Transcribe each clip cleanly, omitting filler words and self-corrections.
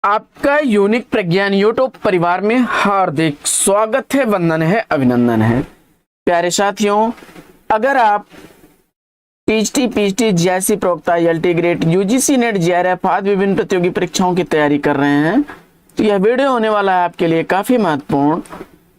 आपका यूनिक प्रज्ञान यूट्यूब परिवार में हार्दिक स्वागत है, वंदन है, अभिनंदन है। प्यारे साथियों, अगर आप पीएचडी जैसी प्रवक्ता LT grade UGC net JRF आदि विभिन्न प्रतियोगी परीक्षाओं की तैयारी कर रहे हैं तो यह वीडियो होने वाला है आपके लिए काफी महत्वपूर्ण,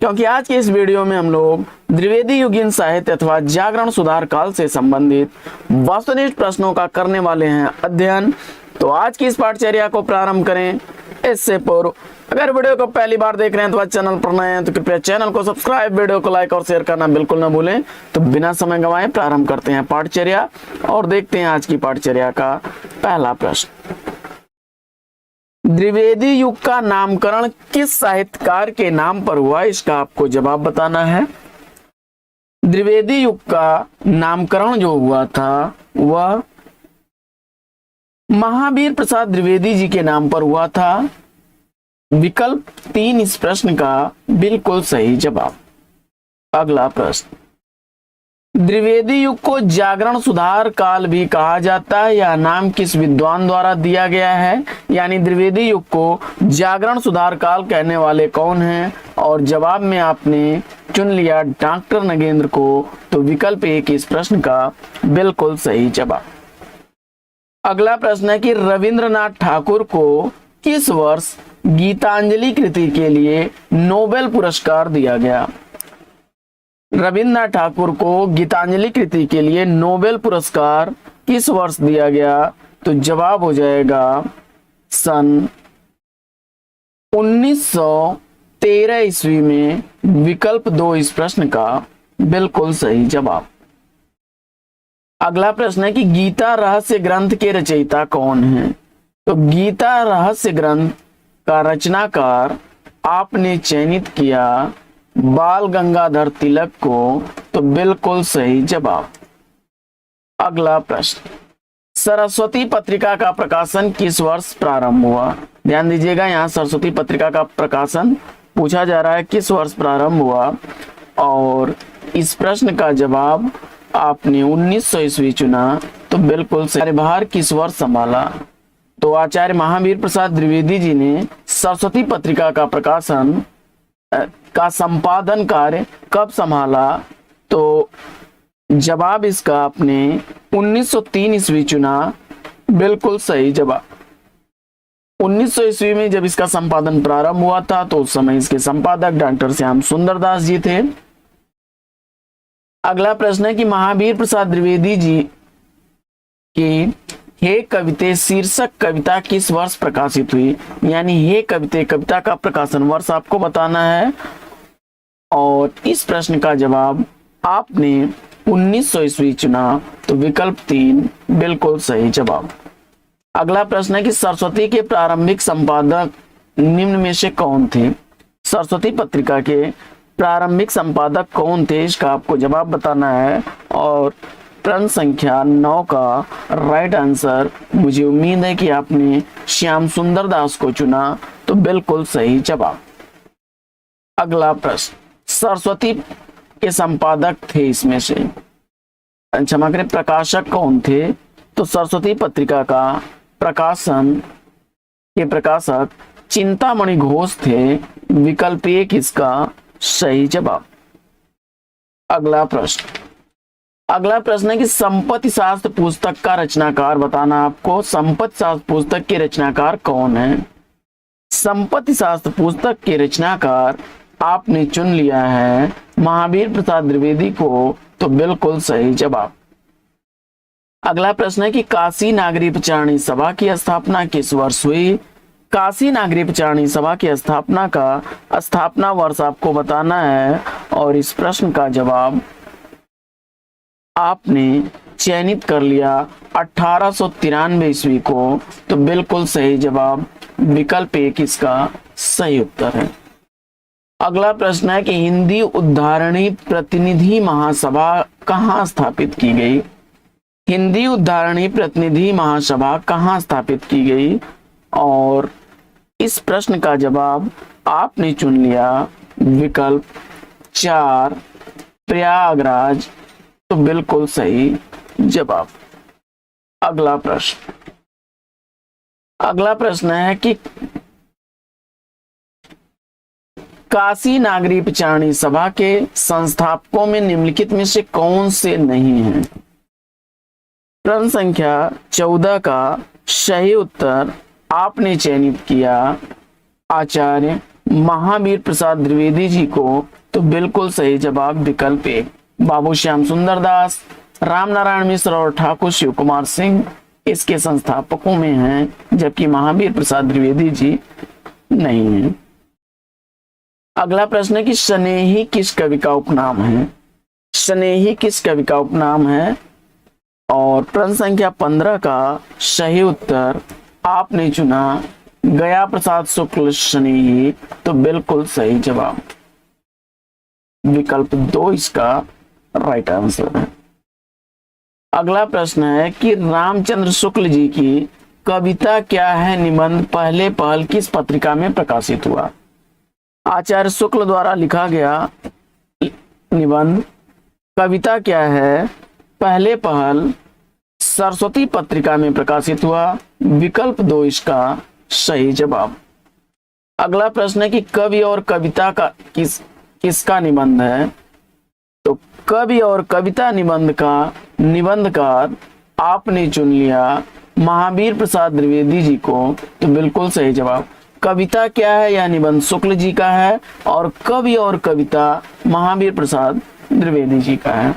क्योंकि आज के इस वीडियो में हम लोग द्विवेदी युगीन साहित्य अथवा जागरण सुधार काल से संबंधित वस्तुनिष्ठ प्रश्नों का करने वाले हैं अध्ययन। तो आज की इस पाठचर्या को प्रारंभ करें इससे पूर्व अगर वीडियो को पहली बार देख रहे हैं तो चैनल पर नए हैं तो कृपया चैनल को सब्सक्राइब, वीडियो को लाइक और शेयर करना बिल्कुल ना भूलें। तो बिना समय गंवाए प्रारंभ करते हैं पाठचर्या और देखते हैं आज की पाठचर्या का पहला प्रश्न। द्विवेदी युग का नामकरण किस साहित्यकार के नाम पर हुआ, इसका आपको जवाब बताना है। द्विवेदी युग का नामकरण जो हुआ था वह महावीर प्रसाद द्विवेदी जी के नाम पर हुआ था। विकल्प 3 इस प्रश्न का बिल्कुल सही जवाब। अगला प्रश्न, द्विवेदी युग को जागरण सुधार काल भी कहा जाता है, यह नाम किस विद्वान द्वारा दिया गया है? यानी द्विवेदी युग को जागरण सुधार काल कहने वाले कौन हैं? और जवाब में आपने चुन लिया डॉक्टर नगेंद्र को, तो विकल्प 1 इस प्रश्न का बिल्कुल सही जवाब। अगला प्रश्न है कि रविंद्रनाथ ठाकुर को किस वर्ष गीतांजलि कृति के लिए नोबेल पुरस्कार दिया गया? रविंद्रनाथ ठाकुर को गीतांजलि कृति के लिए नोबेल पुरस्कार किस वर्ष दिया गया? तो जवाब हो जाएगा सन 1913 ईस्वी में। विकल्प 2 इस प्रश्न का बिल्कुल सही जवाब। अगला प्रश्न है कि गीता रहस्य ग्रंथ के रचयिता कौन हैं? तो गीता रहस्य ग्रंथ का रचनाकार आपने चयनित किया बाल गंगाधर तिलक को, तो बिल्कुल सही जवाब। अगला प्रश्न, सरस्वती पत्रिका का प्रकाशन किस वर्ष प्रारंभ हुआ? ध्यान दीजिएगा, यहाँ सरस्वती पत्रिका का प्रकाशन पूछा जा रहा है किस वर्ष प्रारंभ हुआ, और इस प्रश्न का जवाब आपने 1900 ईस्वी चुना, तो बिल्कुल सही। कार्यभार किस वर्ष संभाला? तो आचार्य महावीर प्रसाद द्विवेदी जी ने सरस्वती पत्रिका का प्रकाशन का संपादन कार्य कब संभाला? तो जवाब इसका आपने 1903 ईस्वी चुना, बिल्कुल सही जवाब। 1900 ईस्वी में जब इसका संपादन प्रारंभ हुआ था तो उस समय इसके संपादक डॉक्टर श्याम सुंदर दास जी थे। अगला प्रश्न है कि महावीर प्रसाद द्विवेदी जी की हे कविते शीर्षक कविता किस वर्ष प्रकाशित हुई? यानी हे कविते कविता का प्रकाशन वर्ष आपको बताना है, और इस प्रश्न का जवाब आपने 1900 ईस्वी चुना, तो विकल्प 3 बिल्कुल सही जवाब। अगला प्रश्न है कि सरस्वती के प्रारंभिक संपादक निम्न में से कौन थे? सरस्वती पत्रिका के प्रारंभिक संपादक कौन थे, इसका आपको जवाब बताना है, और प्रश्न संख्या 9 का राइट आंसर मुझे उम्मीद है कि आपने श्याम सुंदर दास को चुना, तो बिल्कुल सही जवाब। अगला प्रश्न, सरस्वती के संपादक थे इसमें से, क्षमा करें, प्रकाशक कौन थे? तो सरस्वती पत्रिका का प्रकाशन के प्रकाशक चिंतामणि घोष थे। विकल्प 1 इसका सही जवाब। अगला प्रश्न है कि संपत्ति शास्त्र पुस्तक का रचनाकार बताना आपको। संपत्ति शास्त्र पुस्तक के रचनाकार कौन है? संपत्ति शास्त्र पुस्तक के रचनाकार आपने चुन लिया है महावीर प्रसाद द्विवेदी को, तो बिल्कुल सही जवाब। अगला प्रश्न है कि काशी नागरी प्रचारणी सभा की स्थापना किस वर्ष हुई? काशी नागरी प्रचारणी सभा की स्थापना का स्थापना वर्ष आपको बताना है, और इस प्रश्न का जवाब आपने चयनित कर लिया 1893 ईस्वी को, तो बिल्कुल सही जवाब। विकल्प 1 इसका सही उत्तर है। अगला प्रश्न है कि हिंदी उद्धारणी प्रतिनिधि महासभा कहाँ स्थापित की गई? हिंदी उद्धारणी प्रतिनिधि महासभा कहाँ स्थापित की गई, और इस प्रश्न का जवाब आपने चुन लिया विकल्प 4 प्रयागराज, तो बिल्कुल सही जवाब। अगला प्रश्न है कि काशी नागरी पिचारणी सभा के संस्थापकों में निम्नलिखित में से कौन से नहीं हैं? प्रश्न संख्या 14 का सही उत्तर आपने चयनित किया आचार्य महावीर प्रसाद द्विवेदी जी को, तो बिल्कुल सही जवाब विकल्प ए। बाबू श्याम सुंदर दास, राम नारायण मिश्र और ठाकुर शिव कुमार सिंह इसके संस्थापकों में हैं, जबकि महावीर प्रसाद द्विवेदी जी नहीं हैं। अगला प्रश्न है कि स्नेही किस कवि का उपनाम है? स्नेही किस कवि का उपनाम है? और प्रश्न संख्या 15 का सही उत्तर आपने चुना गया प्रसाद शुक्ल स्नेही, तो बिल्कुल सही जवाब विकल्प 2 इसका राइट आंसर है। अगला प्रश्न है कि रामचंद्र शुक्ल जी की कविता क्या है निबंध पहले पहल किस पत्रिका में प्रकाशित हुआ? आचार्य शुक्ल द्वारा लिखा गया निबंध कविता क्या है पहले पहल सरस्वती पत्रिका में प्रकाशित हुआ, विकल्प 2 इसका सही जवाब। अगला प्रश्न है कि कवि और कविता का किसका निबंध है? तो कवि और कविता निबंध का निबंधकार आपने चुन लिया महावीर प्रसाद द्विवेदी जी को, तो बिल्कुल सही जवाब। कविता क्या है यह निबंध शुक्ल जी का है और कवि और कविता महावीर प्रसाद द्विवेदी जी का है।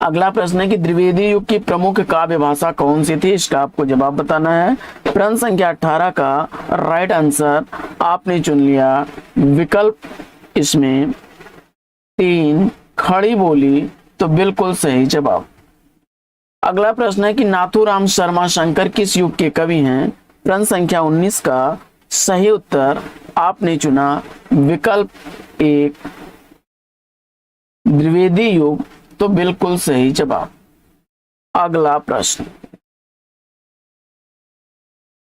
अगला प्रश्न है कि द्विवेदी युग की प्रमुख काव्य भाषा कौन सी थी? इसका आपको जवाब बताना है। प्रश्न संख्या 18 का राइट आंसर आपने चुन लिया विकल्प इसमें 3 खड़ी बोली, तो बिल्कुल सही जवाब। अगला प्रश्न है कि नाथूराम शर्मा शंकर किस युग के कवि हैं? प्रश्न संख्या 19 का सही उत्तर आपने चुना विकल्प 1 द्विवेदी युग, तो बिल्कुल सही जवाब। अगला प्रश्न,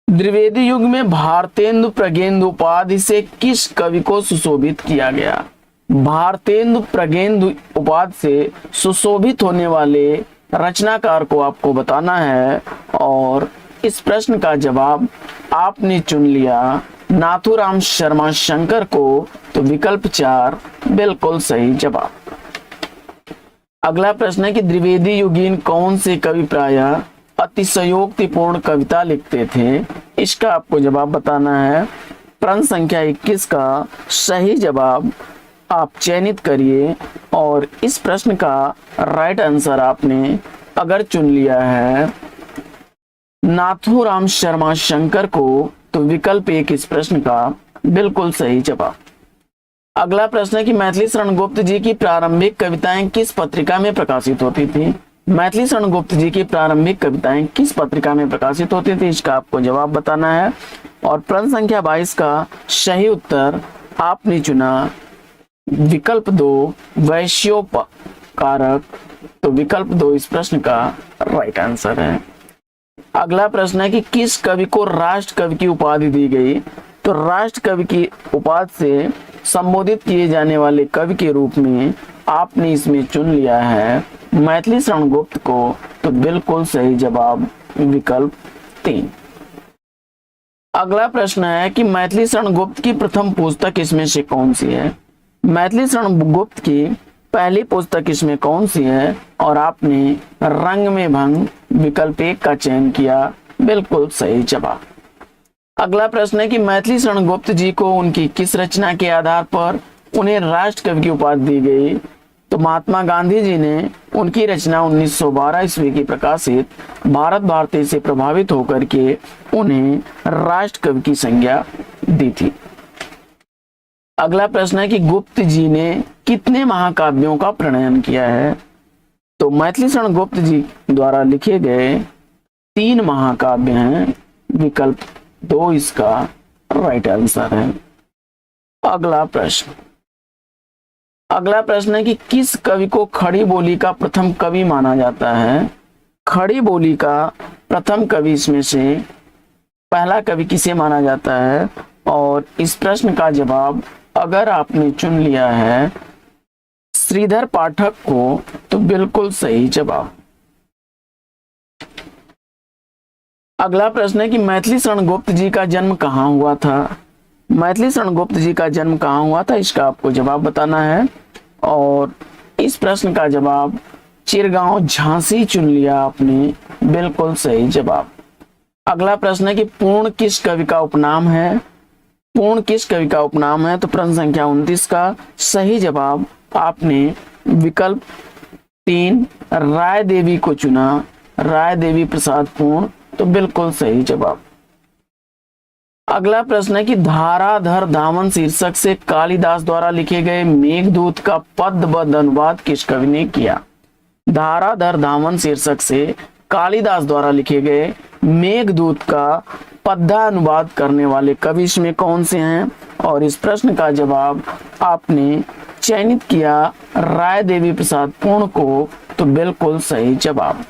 द्विवेदी युग में भारतेंदु प्रगेंदु उपाधि से किस कवि को सुशोभित किया गया? भारतेंदु प्रगेंदु उपाधि से सुशोभित होने वाले रचनाकार को आपको बताना है और इस प्रश्न का जवाब आपने चुन लिया नाथूराम शर्मा शंकर को, तो विकल्प 4 बिल्कुल सही जवाब। अगला प्रश्न है कि द्विवेदी युगीन कौन से कवि प्रायः अतिशयोक्तिपूर्ण कविता लिखते थे? इसका आपको जवाब बताना है। प्रश्न संख्या 21 का सही जवाब आप चयनित करिए और इस प्रश्न का राइट आंसर आपने अगर चुन लिया है नाथूराम शर्मा शंकर को, तो विकल्प 1 इस प्रश्न का बिल्कुल सही जवाब। अगला प्रश्न है कि मैथिली शरण गुप्त जी की प्रारंभिक कविताएं किस पत्रिका में प्रकाशित होती थी? मैथिली शरण गुप्त जी की प्रारंभिक कविताएं किस पत्रिका में प्रकाशित होती थी? इसका आपको जवाब बताना है और प्रश्न संख्या 22 का सही उत्तर आपने चुना विकल्प 2 वैश्योपकारक, तो विकल्प 2 इस प्रश्न का राइट आंसर है। अगला प्रश्न है कि किस कवि को राष्ट्र कवि की उपाधि दी गई? तो राष्ट्र कवि की उपाधि से संबोधित किए जाने वाले कवि के रूप में आपने इसमें चुन लिया है मैथिली शरण गुप्त को, तो बिल्कुल सही जवाब विकल्प 3। अगला प्रश्न है कि मैथिली शरण गुप्त की प्रथम पुस्तक इसमें से कौन सी है? मैथिली शरण गुप्त की पहली पुस्तक इसमें कौन सी है? और आपने रंग में भंग विकल्प 1 का चयन किया, बिल्कुल सही जवाब। अगला प्रश्न है कि मैथिली शरण गुप्त जी को उनकी किस रचना के आधार पर उन्हें राष्ट्र कवि की उपाधि दी गई? तो महात्मा गांधी जी ने उनकी रचना 1912 ईस्वी की प्रकाशित भारत भारती से प्रभावित होकर के उन्हें राष्ट्र कवि की संज्ञा दी थी। अगला प्रश्न है कि गुप्त जी ने कितने महाकाव्यों का प्रणयन किया है? तो मैथिली शरण गुप्त जी द्वारा लिखे गए 3 महाकाव्य हैं, विकल्प 2 इसका राइट आंसर है। अगला प्रश्न है कि किस कवि को खड़ी बोली का प्रथम कवि माना जाता है? खड़ी बोली का प्रथम कवि इसमें से पहला कवि किसे माना जाता है? और इस प्रश्न का जवाब अगर आपने चुन लिया है श्रीधर पाठक को, तो बिल्कुल सही जवाब। अगला प्रश्न है कि मैथिली शरण गुप्त जी का जन्म कहाँ हुआ था? मैथिली शरण गुप्त जी का जन्म कहाँ हुआ था, इसका आपको जवाब बताना है। और इस प्रश्न का जवाब चिरगांव झांसी चुन लिया आपने, बिल्कुल सही जवाब। अगला प्रश्न है कि पूर्ण किस कवि का उपनाम है, पूर्ण किस कवि का उपनाम है, तो प्रश्न संख्या 29 का सही जवाब आपने विकल्प 3 राय देवी को चुना, राय देवी प्रसाद पूर्ण, तो बिल्कुल सही जवाब। अगला प्रश्न है कि धाराधर धामन शीर्षक से कालिदास द्वारा लिखे गए मेघदूत का पद्यबद्ध अनुवाद किस कवि ने किया। धाराधर धामन शीर्षक से कालिदास द्वारा लिखे गए मेघदूत का पद्यानुवाद करने वाले कवि इसमें कौन से हैं, और इस प्रश्न का जवाब आपने चयनित किया राय देवी प्रसाद पूर्ण को, तो बिल्कुल सही जवाब।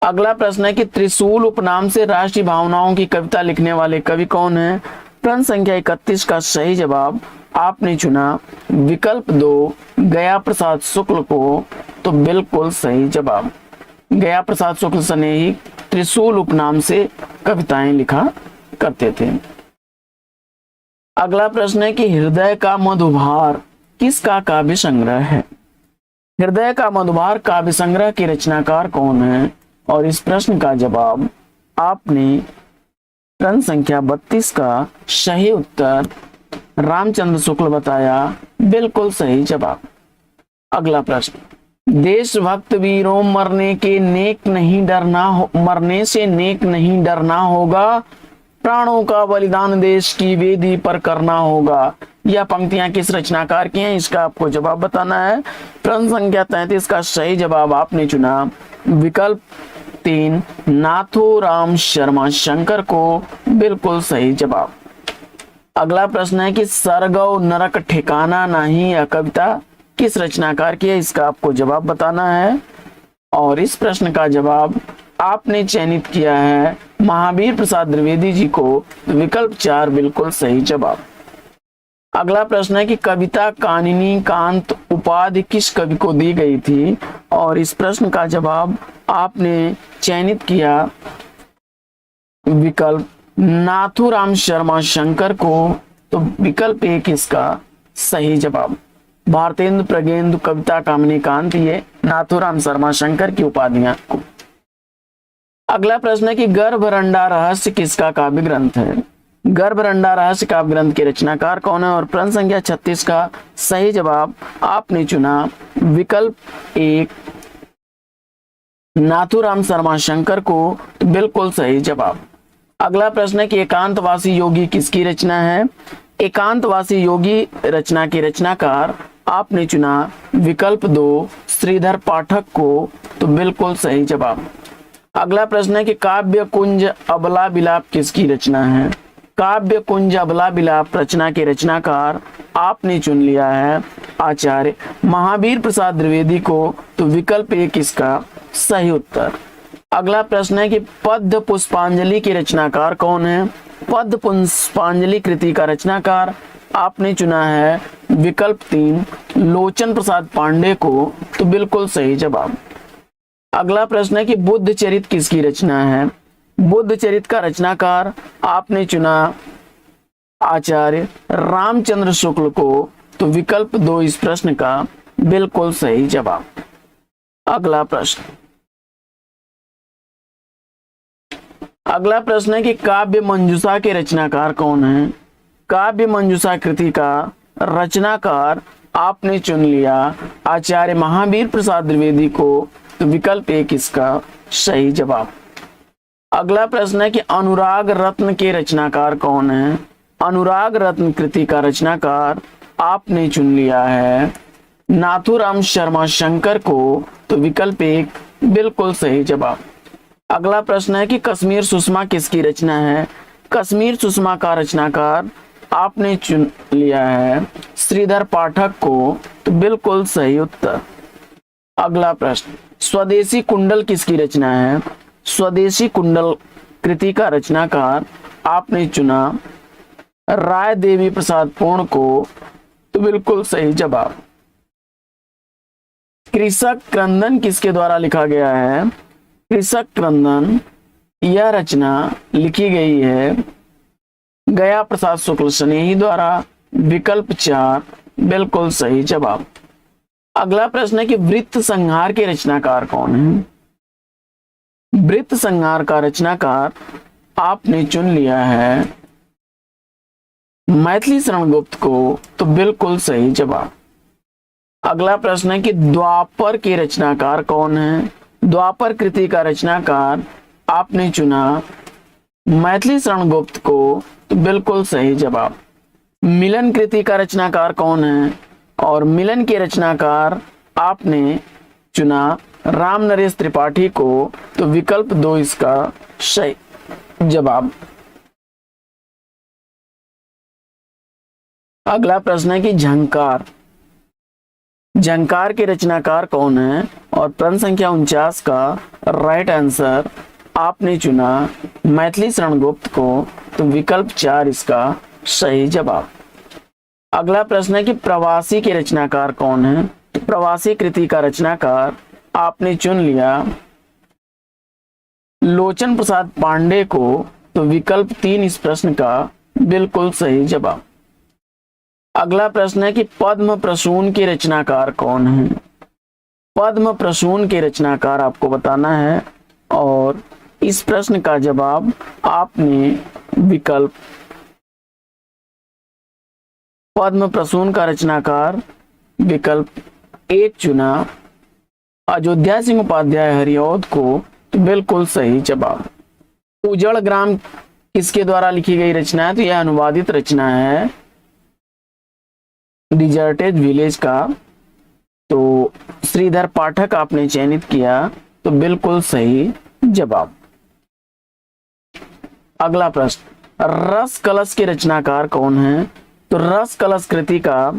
अगला प्रश्न है कि त्रिशूल उपनाम से राष्ट्रीय भावनाओं की कविता लिखने वाले कवि कौन है। प्रश्न संख्या 31 का सही जवाब आपने चुना विकल्प 2 गया प्रसाद शुक्ल को, तो बिल्कुल सही जवाब। गया प्रसाद शुक्ल स्नेही त्रिशूल उपनाम से कविताएं लिखा करते थे। अगला प्रश्न है कि हृदय का मधुभार किसका काव्य संग्रह है। हृदय का मधुभार काव्य संग्रह के रचनाकार कौन है, और इस प्रश्न का जवाब आपने प्रश्न संख्या 32 का सही उत्तर रामचंद्र शुक्ल बताया, बिल्कुल सही जवाब। अगला प्रश्न देशभक्त वीरों मरने से नेक नहीं डरना होगा, प्राणों का बलिदान देश की वेदी पर करना होगा। यह पंक्तियां किस रचनाकार की हैं, इसका आपको जवाब बताना है। प्रश्न संख्या 33 का सही जवाब आपने चुना विकल्प 3 नाथूराम शर्मा शंकर को, बिल्कुल सही जवाब। अगला प्रश्न है कि सरगव नरक ठिकाना नहीं यह कविता किस रचनाकार की है, इसका आपको जवाब बताना है, और इस प्रश्न का जवाब आपने चयनित किया है महावीर प्रसाद द्विवेदी जी को, विकल्प 4 बिल्कुल सही जवाब। अगला प्रश्न है कि कविता काननी कांत उपाधि किस कवि को दी गई थी, और इस प्रश्न का जवाब आपने चयनित किया विकल्प नाथूराम शर्मा शंकर को, तो विकल्प 1 इसका सही जवाब। भारतेंदु प्रगेंदु कविता कामिनी कांत ये नाथूराम शर्मा शंकर की उपाधियां। अगला प्रश्न है कि गर्भरंडा रहस्य किसका काव्य ग्रंथ है। गर्भरंडा रहस्य काव्य ग्रंथ के रचनाकार कौन है, और प्रश्न संख्या 36 का सही जवाब आपने चुना विकल्प 1 नाथूराम शर्मा शंकर को, तो बिल्कुल सही जवाब। अगला प्रश्न है कि एकांतवासी योगी किसकी रचना है। एकांतवासी योगी रचना के रचनाकार आपने चुना विकल्प 2 श्रीधर पाठक को, तो बिल्कुल सही जवाब। अगला प्रश्न है कि काव्य कुंज अबला विलाप किसकी रचना है। काव्य कुंज अबला विलाप रचना के रचनाकार आपने चुन लिया है आचार्य महावीर प्रसाद द्विवेदी को, तो विकल्प 1 इसका सही उत्तर। अगला प्रश्न है कि पद्य पुष्पांजलि के रचनाकार कौन है। पद्य पुष्पांजलि कृति का रचनाकार आपने चुना है विकल्प 3 लोचन प्रसाद पांडे को, तो बिल्कुल सही जवाब। अगला प्रश्न है कि बुद्ध चरित किसकी रचना है। बुद्ध चरित का रचनाकार आपने चुना आचार्य रामचंद्र शुक्ल को, तो विकल्प 2 इस प्रश्न का बिल्कुल सही जवाब। अगला प्रश्न है कि काव्य मंजूषा के रचनाकार कौन है। काव्य मंजूषा कृति का रचनाकार आपने चुन लिया आचार्य महावीर प्रसाद द्विवेदी को, तो विकल्प 1 इसका सही जवाब। अगला प्रश्न है कि अनुराग रत्न के रचनाकार कौन है। अनुराग रत्न कृति का रचनाकार आपने चुन लिया है नाथूराम शर्मा शंकर को, तो विकल्प 1 बिल्कुल सही जवाब। अगला प्रश्न है कि कश्मीर सुषमा किसकी रचना है। कश्मीर सुषमा का रचनाकार आपने चुन लिया है श्रीधर पाठक को, तो बिल्कुल सही उत्तर। अगला प्रश्न स्वदेशी कुंडल किसकी रचना है। स्वदेशी कुंडल कृति का रचनाकार आपने चुना राय देवी प्रसाद पूर्ण को, तो बिल्कुल सही जवाब। कृषक क्रंदन किसके द्वारा लिखा गया है। कृषक क्रंदन यह रचना लिखी गई है गया प्रसाद शुक्ल स्नेही द्वारा। विकल्प 4 बिल्कुल सही जवाब। अगला प्रश्न है कि वृत्त संहार के रचनाकार कौन है? वृत्त संहार का रचनाकार आपने चुन लिया है मैथिली शरण गुप्त को, तो बिल्कुल सही जवाब। अगला प्रश्न है कि द्वापर के रचनाकार कौन है? द्वापर कृति का रचनाकार आपने चुना मैथिली शरण गुप्त को, तो बिल्कुल सही जवाब। मिलन कृति का रचनाकार कौन है? और मिलन के रचनाकार आपने चुना राम नरेश त्रिपाठी को, तो विकल्प 2 इसका सही जवाब। अगला प्रश्न है कि झंकार, झंकार के रचनाकार कौन है? और प्रश्न संख्या 49 का राइट आंसर आपने चुना मैथिली शरण गुप्त को, तो विकल्प 4 इसका सही जवाब। अगला प्रश्न है कि प्रवासी के रचनाकार कौन है? तो प्रवासी कृति का रचनाकार आपने चुन लिया लोचन प्रसाद पांडे को, तो विकल्प 3 इस प्रश्न का बिल्कुल सही जवाब। अगला प्रश्न है कि पद्म प्रसून के रचनाकार कौन है? पद्म प्रसून के रचनाकार आपको बताना है, और इस प्रश्न का जवाब आपने विकल्प पद्म प्रसून का रचनाकार विकल्प 1 चुना अयोध्या सिंह उपाध्याय हरिऔध को, तो बिल्कुल सही जवाब। उजड़ ग्राम किसके द्वारा लिखी गई रचना है? तो यह अनुवादित रचना है डिजर्टेड विलेज का, तो श्रीधर पाठक आपने चयनित किया, तो बिल्कुल सही जवाब। अगला प्रश्न, रस कलश के रचनाकार कौन है? तो रस कलश कृति का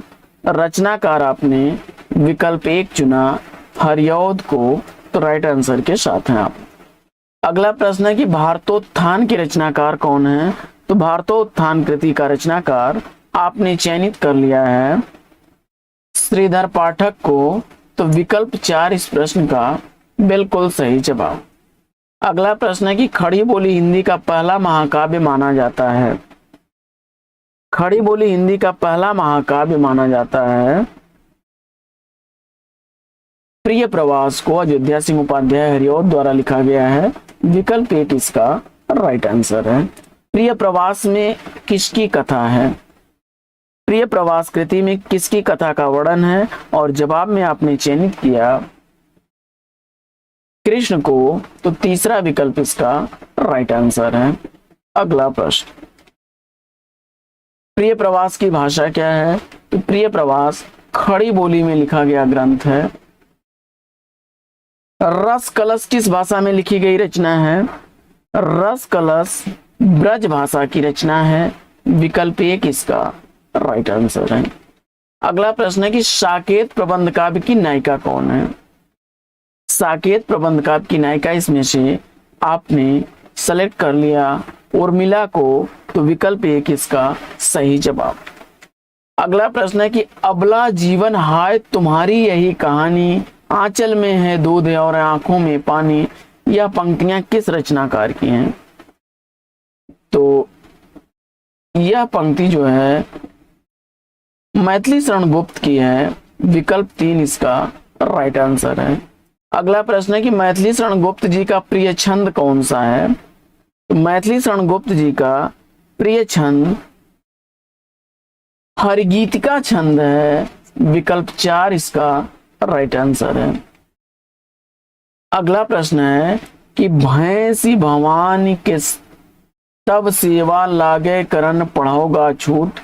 रचनाकार आपने विकल्प 1 चुना हरिऔध को, तो राइट आंसर के साथ हैं आप। अगला प्रश्न है कि भारतोत्थान के रचनाकार कौन है? तो भारतोत्थान कृति का रचनाकार आपने चयनित कर लिया है श्रीधर पाठक को, तो विकल्प 4 इस प्रश्न का बिल्कुल सही जवाब। अगला प्रश्न है कि खड़ी बोली हिंदी का पहला महाकाव्य माना जाता है। खड़ी बोली हिंदी का पहला महाकाव्य माना जाता है प्रिय प्रवास को, अयोध्या सिंह उपाध्याय हरिऔध द्वारा लिखा गया है। विकल्प 1 इसका राइट आंसर है। प्रिय प्रवास में किसकी कथा है? प्रिय प्रवास कृति में किसकी कथा का वर्णन है? और जवाब में आपने चयनित किया कृष्ण को, तो तीसरा विकल्प इसका राइट आंसर है। अगला प्रश्न, प्रिय प्रवास की भाषा क्या है? तो प्रिय प्रवास खड़ी बोली में लिखा गया ग्रंथ है। रस कलश किस भाषा में लिखी गई रचना है? रस कलश ब्रज भाषा की रचना है। विकल्प 1 इसका राइट आंसर है। अगला प्रश्न है कि साकेत प्रबंध काव्य की नायिका कौन है? साकेत प्रबंध काव्य की नायिका इसमें से आपने सेलेक्ट कर लिया उर्मिला को, तो विकल्प 1 इसका सही जवाब। अगला प्रश्न है कि अबला जीवन हाय तुम्हारी यही कहानी, आंचल में है दूध और आंखों में पानी, यह पंक्तियां किस रचनाकार की हैं? तो यह पंक्ति जो है मैथिली शरण गुप्त की है। विकल्प 3 इसका राइट आंसर है। अगला प्रश्न है कि मैथिली शरण गुप्त जी का प्रिय छंद कौन सा है? तो मैथिली शरण गुप्त जी का प्रिय छंद हरिगीतिका छंद है। विकल्प 4 इसका राइट आंसर है। अगला प्रश्न है कि भैंसी भवानी के तब सेवा लागे करन पढ़ोगा छूट,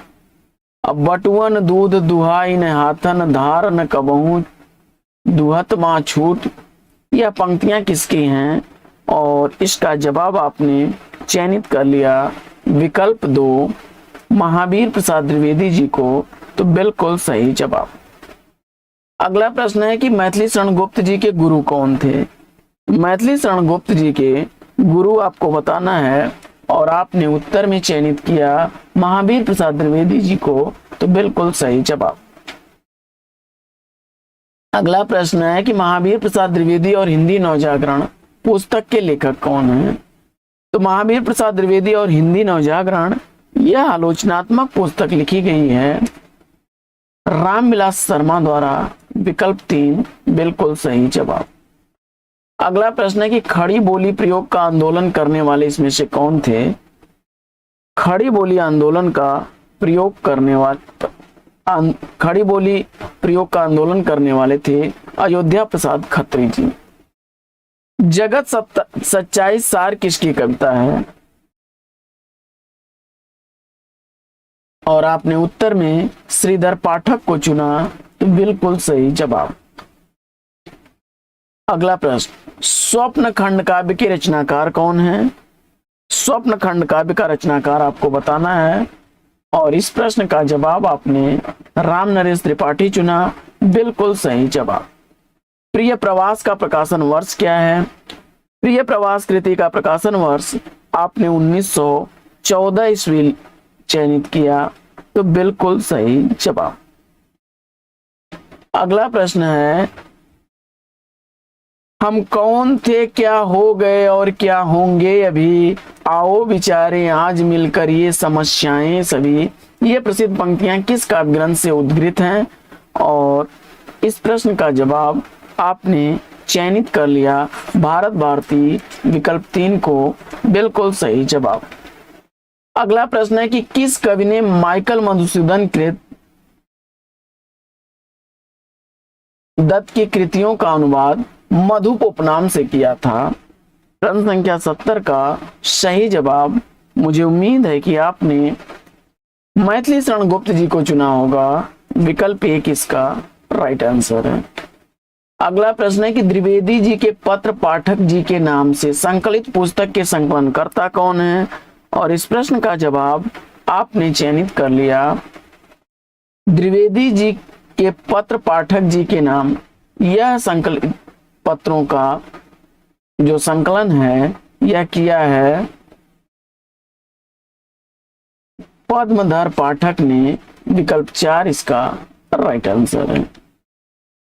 अब बटुअन दूध दुहाई न हाथन धार न कबहू दुहत मां छूट, यह पंक्तियां किसकी हैं? और इसका जवाब आपने चयनित कर लिया विकल्प 2 महावीर प्रसाद द्विवेदी जी को, तो बिल्कुल सही जवाब। अगला प्रश्न है कि मैथिली शरण गुप्त जी के गुरु कौन थे? मैथिली शरण गुप्त जी के गुरु आपको बताना है, और आपने उत्तर में चयनित किया महावीर प्रसाद द्विवेदी जी को, तो बिल्कुल सही जवाब। अगला प्रश्न है कि महावीर प्रसाद द्विवेदी और हिंदी नवजागरण पुस्तक के लेखक कौन है? तो महावीर प्रसाद द्विवेदी और हिंदी नवजागरण यह आलोचनात्मक पुस्तक लिखी गई है रामविलास शर्मा द्वारा। विकल्प 3 बिल्कुल सही जवाब। अगला प्रश्न है कि खड़ी बोली प्रयोग का आंदोलन करने वाले इसमें से कौन थे? खड़ी बोली आंदोलन का प्रयोग करने वाले खड़ी बोली प्रयोग का आंदोलन करने वाले थे अयोध्या प्रसाद खत्री जी। जगत सच्चाई सार किसकी कविता है? और आपने उत्तर में श्रीधर पाठक को चुना, तो बिल्कुल सही जवाब। अगला प्रश्न, स्वप्न खंड काव्य के रचनाकार कौन है? स्वप्न खंड काव्य का रचनाकार आपको बताना है और इस प्रश्न का जवाब आपने राम नरेश त्रिपाठी चुना, बिल्कुल सही जवाब। प्रिय प्रवास का प्रकाशन वर्ष क्या है? प्रिय प्रवास कृति का प्रकाशन वर्ष आपने 1914 ईस्वी चयनित किया, तो बिल्कुल सही जवाब। अगला प्रश्न है, हम कौन थे, क्या हो गए और क्या होंगे अभी, आओ विचारे आज मिलकर ये समस्याएं सभी। ये प्रसिद्ध पंक्तियां किस काव्य ग्रंथ से उद्धृत हैं? और इस प्रश्न का जवाब आपने चयनित कर लिया भारत भारती, विकल्प 3 को, बिल्कुल सही जवाब। अगला प्रश्न है कि किस कवि ने माइकल मधुसूदन कृत दत्त की कृतियों का अनुवाद मधुप उपनाम से किया था? प्रश्न संख्या 70 का सही जवाब, मुझे उम्मीद है कि आपने मैथिली शरण गुप्त जी को चुना होगा, विकल्प 1 इसका राइट आंसर है। अगला प्रश्न है कि द्विवेदी जी के पत्र पाठक जी के नाम से संकलित पुस्तक के संकलनकर्ता कौन है? और इस प्रश्न का जवाब आपने चयनित कर लिया द्विवेदी जी के पत्र पाठक जी के नाम। यह संकलित पत्रों का जो संकलन है यह किया है पद्मधर पाठक ने, विकल्प 4 इसका राइट आंसर है।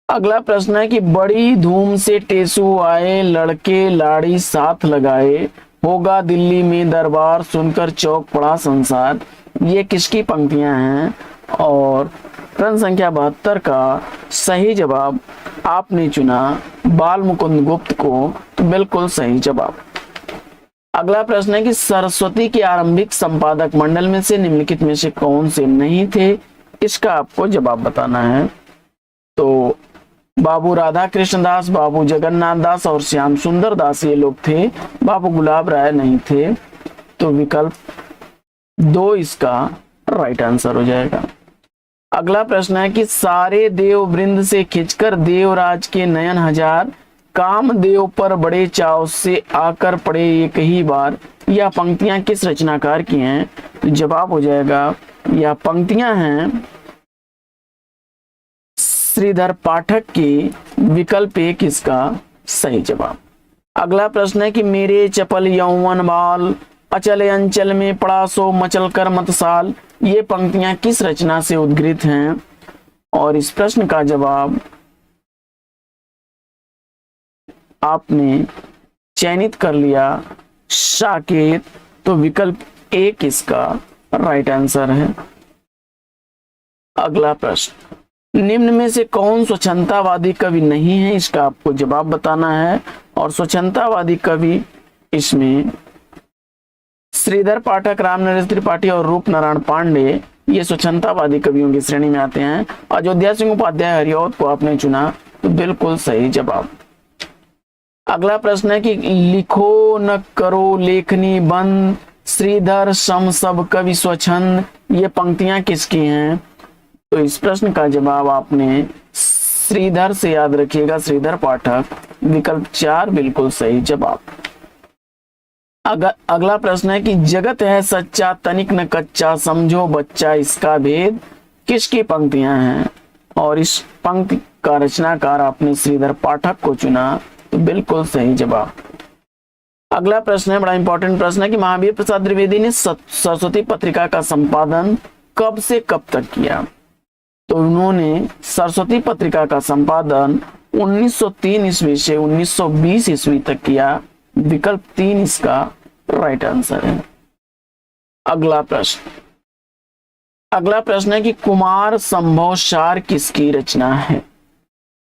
अगला प्रश्न है कि बड़ी धूम से टेसू आए, लड़के लाड़ी साथ लगाए, होगा दिल्ली में दरबार, सुनकर चौक पड़ा संसार। ये किसकी पंक्तियां हैं? और प्रश्न संख्या 72 का सही जवाब आपने चुना बाल मुकुंद गुप्त को, तो बिल्कुल सही जवाब। अगला प्रश्न है कि सरस्वती के आरंभिक संपादक मंडल में से निम्नलिखित में से कौन से नहीं थे? इसका आपको जवाब बताना है। तो बाबू राधा कृष्ण दास, बाबू जगन्नाथ दास और श्याम सुंदर दास ये लोग थे, बाबू गुलाब राय नहीं थे, तो विकल्प 2 इसका राइट आंसर हो जाएगा। अगला प्रश्न है कि सारे देव वृंद से खिंचकर देवराज के नयन हजार, काम देव पर बड़े चाव से आकर पड़े एक ही बार। यह पंक्तियां किस रचनाकार की हैं? तो जवाब हो जाएगा, यह पंक्तियां हैं श्रीधर पाठक की, विकल्प 1 इसका सही जवाब। अगला प्रश्न है कि मेरे चपल यौवन बाल, अचल अंचल में पड़ा सो मचल कर मतसाल। ये पंक्तियां किस रचना से उद्धृत हैं? और इस प्रश्न का जवाब आपने चयनित कर लिया साकेत, तो विकल्प 1 इसका राइट आंसर है। अगला प्रश्न, निम्न में से कौन स्वच्छंदतावादी कवि नहीं है? इसका आपको जवाब बताना है। और स्वच्छंदतावादी कवि इसमें श्रीधर पाठक, राम नरेश त्रिपाठी और रूप नारायण पांडे ये स्वच्छंदतावादी कवियों की श्रेणी में आते हैं। अयोध्या सिंह उपाध्याय हरिऔध को आपने चुना, तो बिल्कुल सही जवाब। अगला प्रश्न है कि लिखो न करो लेखनी बंद, श्रीधर सम सब कवि स्वच्छंद। ये पंक्तियां किसकी हैं? तो इस प्रश्न का जवाब आपने श्रीधर से याद रखिएगा, श्रीधर पाठक, विकल्प 4 बिल्कुल सही जवाब। अगला प्रश्न है कि जगत है सच्चा तनिक न कच्चा, समझो बच्चा इसका भेद। किसकी पंक्तियां हैं? और इस पंक्ति का रचनाकार आपने श्रीधर पाठक को चुना, तो बिल्कुल सही जवाब। अगला प्रश्न है, बड़ा इंपॉर्टेंट प्रश्न है कि महावीर प्रसाद द्विवेदी ने सरस्वती पत्रिका का संपादन कब से कब तक किया? तो उन्होंने सरस्वती पत्रिका का संपादन 1903 ईस्वी से 1920 ईस्वी तक किया, विकल्प 3 इसका राइट आंसर है। अगला प्रश्न है कि कुमार संभव सार किसकी रचना है?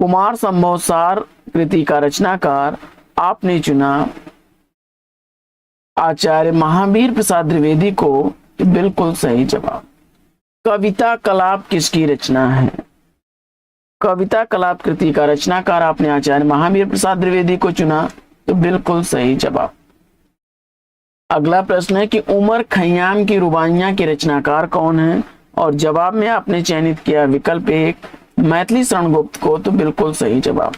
कुमार संभव सार कृति का रचनाकार आपने चुना आचार्य महावीर प्रसाद द्विवेदी को। बिल्कुल सही जवाब। कविता कलाप किसकी रचना है? कविता कलाप कृति का रचनाकार आपने आचार्य महावीर प्रसाद द्विवेदी को चुना, तो बिल्कुल सही जवाब। अगला प्रश्न है कि उमर खयाम की रुबाइयां के रचनाकार कौन है? और जवाब में आपने चयनित किया विकल्प 1 मैथिली शरण गुप्त को, तो बिल्कुल सही जवाब।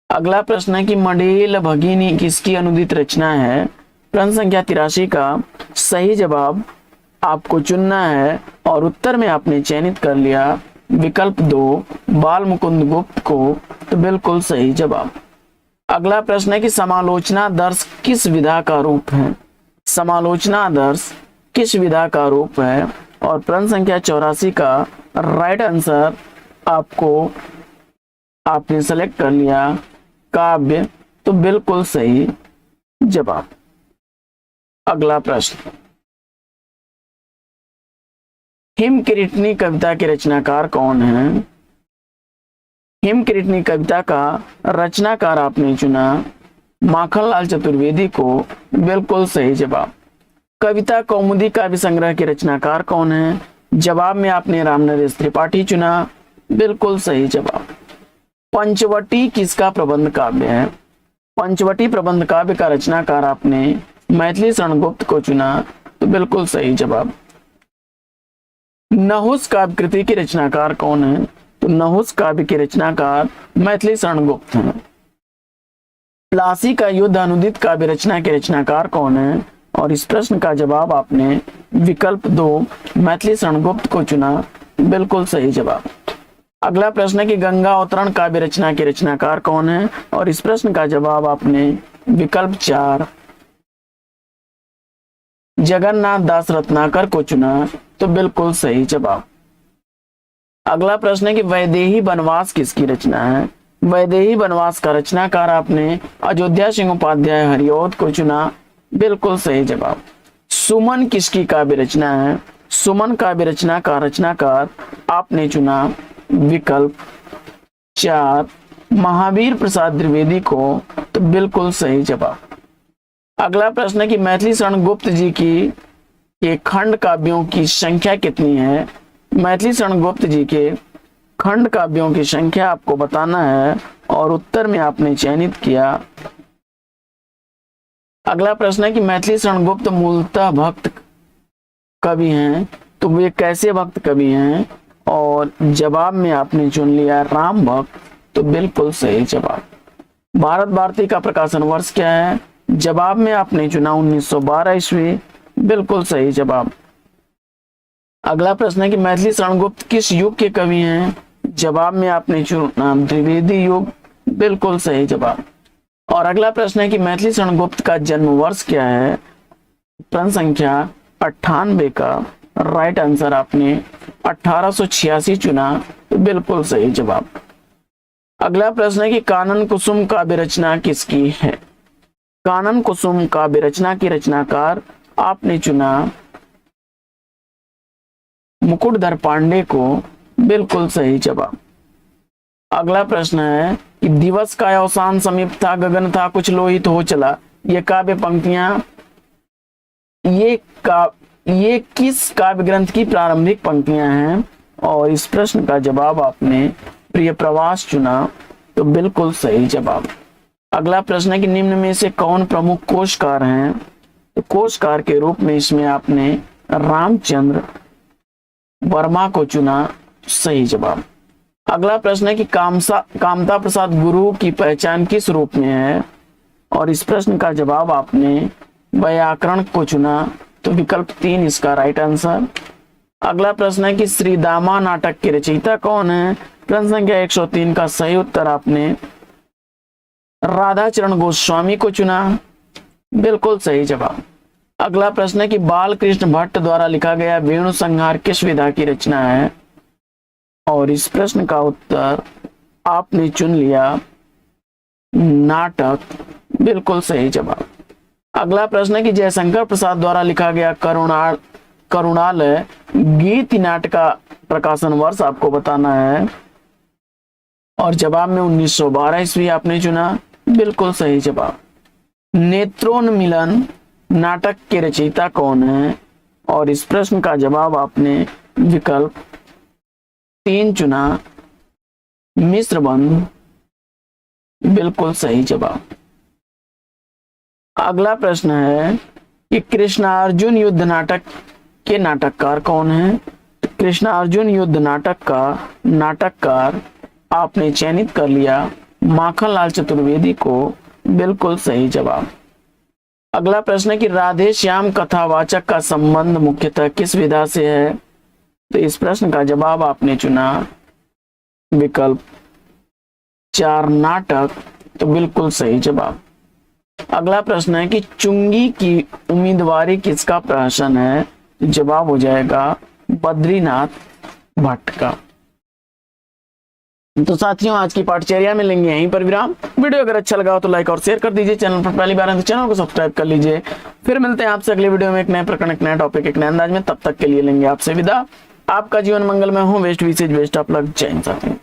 अगला प्रश्न है कि मंडेल भगिनी किसकी अनुदित रचना है? प्रश्न संख्या 83 का सही जवाब आपको चुनना है और उत्तर में आपने चयनित कर लिया विकल्प 2 बाल मुकुंद गुप्त को, तो बिल्कुल सही जवाब। अगला प्रश्न है कि समालोचना आदर्श किस विधा का रूप है? समालोचना आदर्श किस विधा का रूप है? और प्रश्न संख्या 84 का राइट आंसर आपने सेलेक्ट कर लिया काव्य, तो बिल्कुल सही जवाब। अगला प्रश्न, हिमकिरीटनी कविता के रचनाकार कौन है? हिमकिरीटनी कविता का रचनाकार आपने चुना माखनलाल चतुर्वेदी को, बिल्कुल सही जवाब। कविता कौमुदी काव्य संग्रह के रचनाकार कौन है? जवाब में आपने रामनरेश त्रिपाठी चुना, बिल्कुल सही जवाब। पंचवटी किसका प्रबंध काव्य है? पंचवटी प्रबंध काव्य का रचनाकार आपने मैथिली शरण गुप्त को चुना, तो बिल्कुल सही जवाब। नहुस काव्य कृति के रचनाकार कौन है? तो नहुस काव्य के रचनाकार मैथिली शरण गुप्त हैं। प्लासी का युद्ध अनुदित काव्य रचना के रचनाकार कौन है? और इस प्रश्न का जवाब आपने विकल्प 2 मैथिली शरण गुप्त को चुना, बिल्कुल सही जवाब। अगला प्रश्न है कि गंगा अवतरण काव्य रचना के रचनाकार कौन है? और इस प्रश्न का जवाब आपने विकल्प 4 जगन्नाथ दास रत्नाकर को चुना, तो बिल्कुल सही जवाब। अगला प्रश्न है कि वैदेही वनवास किसकी रचना है? वैदेही वनवास का रचनाकार आपने अयोध्या सिंह उपाध्याय हरिऔध को चुना, बिल्कुल सही जवाब। सुमन किसकी काव्य रचना है? सुमन काव्य रचना का रचनाकार आपने चुना विकल्प 4 महावीर प्रसाद द्विवेदी को, तो बिल्कुल सही जवाब। अगला प्रश्न है कि मैथिली शरण गुप्त जी की के खंड काव्यों की संख्या कितनी है? मैथिली शरण गुप्त जी के खंड काव्यों की संख्या आपको बताना है और उत्तर में आपने चयनित किया। अगला प्रश्न है कि मैथिली शरण गुप्त मूलतः भक्त कवि हैं, तो वे कैसे भक्त कवि हैं? और जवाब में आपने चुन लिया राम भक्त, तो बिल्कुल सही जवाब। भारत भारती का प्रकाशन वर्ष क्या है? जवाब में आपने चुना 1912 ईस्वी, बिल्कुल सही जवाब। अगला प्रश्न है कि मैथिली शरण गुप्त किस युग के कवि हैं? जवाब में आपने चुना द्विवेदी युग, बिल्कुल सही जवाब। और अगला प्रश्न है कि मैथिली शरण गुप्त का जन्म वर्ष क्या है? प्रश्न संख्या 98 का राइट आंसर आपने 1886 चुना, तो बिल्कुल सही जवाब। अगला प्रश्न है कि कानन कुसुम काव्य रचना किसकी है? कानन कुसुम काव्य रचना की रचनाकार आपने चुना मुकुटधर पांडे को, बिल्कुल सही जवाब। अगला प्रश्न है कि दिवस का अवसान समीप था, गगन था कुछ लोहित हो चला, ये काव्य पंक्तियां ये किस काव्य ग्रंथ की प्रारंभिक पंक्तियां हैं? और इस प्रश्न का जवाब आपने प्रिय प्रवास चुना, तो बिल्कुल सही जवाब। अगला प्रश्न है कि निम्न में से कौन प्रमुख कोशकार हैं? तो कोशकार के रूप में इसमें आपने रामचंद्र वर्मा को चुना, सही जवाब। अगला प्रश्न है कि कामता प्रसाद गुरु की पहचान किस रूप में है? और इस प्रश्न का जवाब आपने व्याकरण को चुना, तो विकल्प 3 इसका राइट आंसर। अगला प्रश्न है कि श्रीदामा नाटक के रचयिता कौन है? प्रश्न संख्या 103 का सही उत्तर आपने राधाचरण गोस्वामी को चुना, बिल्कुल सही जवाब। अगला प्रश्न है कि बालकृष्ण भट्ट द्वारा लिखा गया वेणु संहार किस विधा की रचना है? और इस प्रश्न का उत्तर आपने चुन लिया नाटक, बिल्कुल सही जवाब। अगला प्रश्न है कि जयशंकर प्रसाद द्वारा लिखा गया करुणालय गीत नाट्य का प्रकाशन वर्ष आपको बताना है। और जवाब में 1912 ईस्वी आपने चुना, बिल्कुल सही जवाब। नेत्रोन्मिलन नाटक के रचयिता कौन है? और इस प्रश्न का जवाब आपने विकल्प 3 चुना, मिश्रबंधु, बिल्कुल सही जवाब। अगला प्रश्न है कि कृष्णार्जुन युद्ध नाटक के नाटककार कौन है? कृष्णार्जुन युद्ध नाटक का नाटककार आपने चयनित कर लिया माखनलाल चतुर्वेदी को, बिल्कुल सही जवाब। अगला प्रश्न है कि राधे श्याम कथावाचक का संबंध मुख्यतः किस विधा से है? तो इस प्रश्न का जवाब आपने चुना विकल्प 4 नाटक, तो बिल्कुल सही जवाब। अगला प्रश्न है कि चुंगी की उम्मीदवारी किसका प्रहसन है? तो जवाब हो जाएगा बद्रीनाथ भट्ट का। तो साथियों, आज की पाठचर्या में लेंगे यहीं पर विराम। वीडियो अगर अच्छा लगा हो तो लाइक और शेयर कर दीजिए। चैनल पर पहली बार है तो चैनल को सब्सक्राइब कर लीजिए। फिर मिलते हैं आपसे अगले वीडियो में एक नए प्रकरण, एक नया टॉपिक, एक नए अंदाज में। तब तक के लिए लेंगे आपसे विदा। आपका जीवन मंगलमय हो। वेस्ट विशेष बेस्ट ऑफ लक। जय हिंद साथियों।